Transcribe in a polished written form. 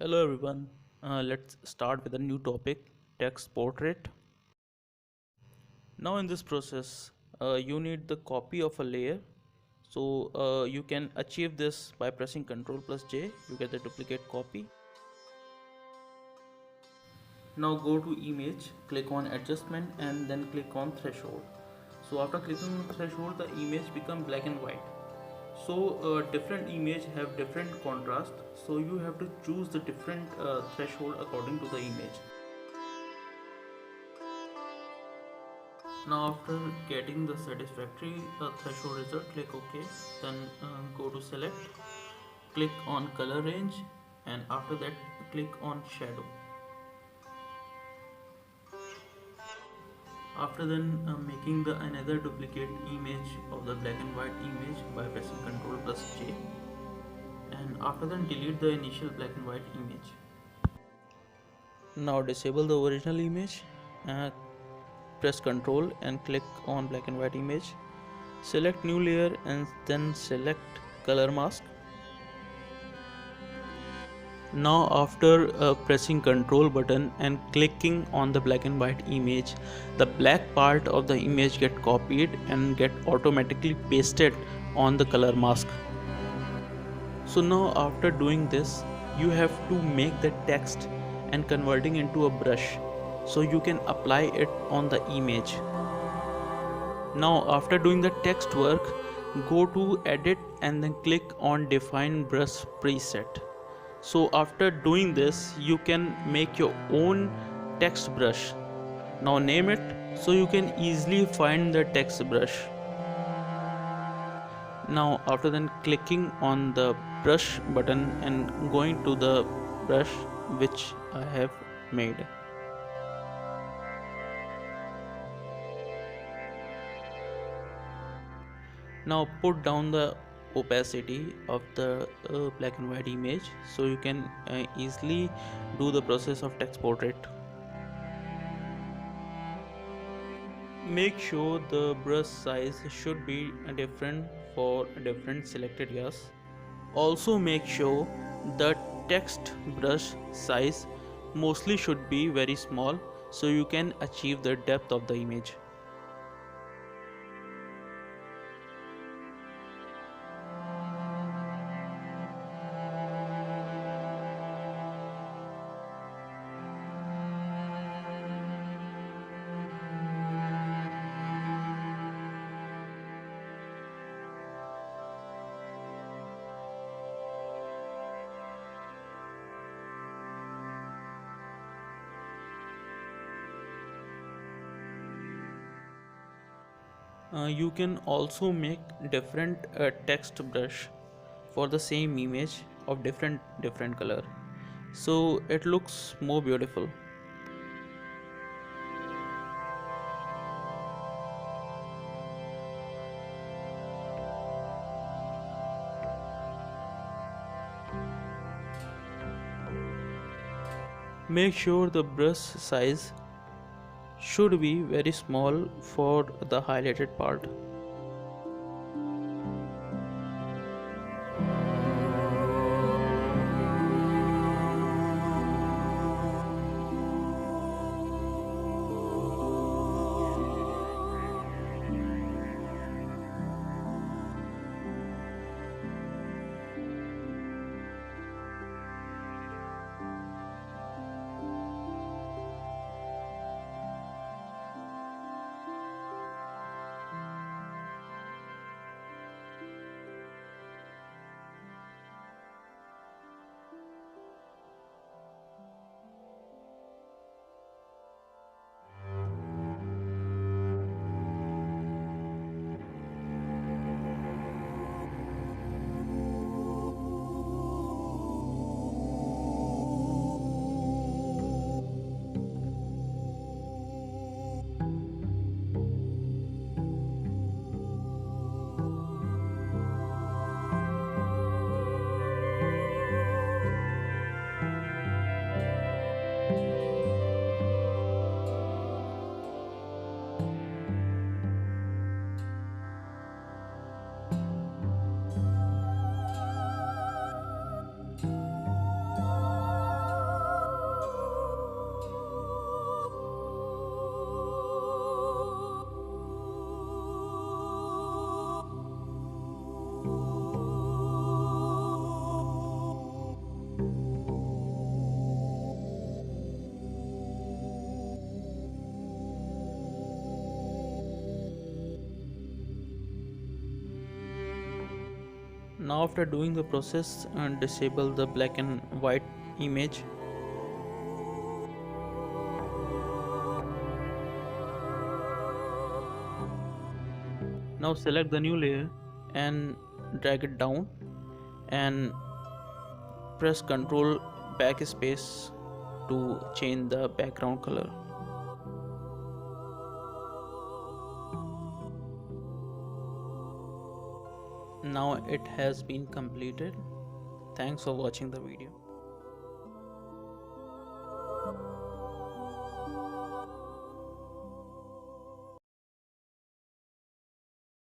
Hello everyone. Let's start with a new topic, text portrait. Now in this process, you need the copy of a layer. So you can achieve this by pressing Ctrl plus J. You get the duplicate copy. Now go to image, click on adjustment and then click on threshold. So after clicking on threshold, the image become black and white. So different image have different contrast. So you have to choose the different threshold according to the image. Now after getting the satisfactory threshold result, click OK. Then go to select, click on color range, and after that click on shadow. After then making the another duplicate image of the black and white image by pressing Ctrl plus J, and after then delete the initial black and white image. Now disable the original image, press Ctrl and click on black and white image. Select new layer and then select color mask. Now after pressing Ctrl button and clicking on the black and white image, the black part of the image get copied and get automatically pasted on the color mask. So now after doing this, you have to make the text and converting into a brush so you can apply it on the image. Now after doing the text work, go to edit and then click on define brush preset. So after doing this, you can make your own text brush. Now name it so you can easily find the text brush. Now after then clicking on the brush button and going to the brush which I have made. Now put down the opacity of the black and white image so you can easily do the process of text portrait. Make sure the brush size should be different for different selected areas. Also make sure the text brush size mostly should be very small so you can achieve the depth of the image. You can also make different text brush for the same image of different color, so it looks more beautiful. Make sure the brush size should be very small for the highlighted part. Now after doing the process, disable the black and white image. Now select the new layer and drag it down and press Ctrl backspace to change the background color. Now it has been completed. Thanks for watching the video.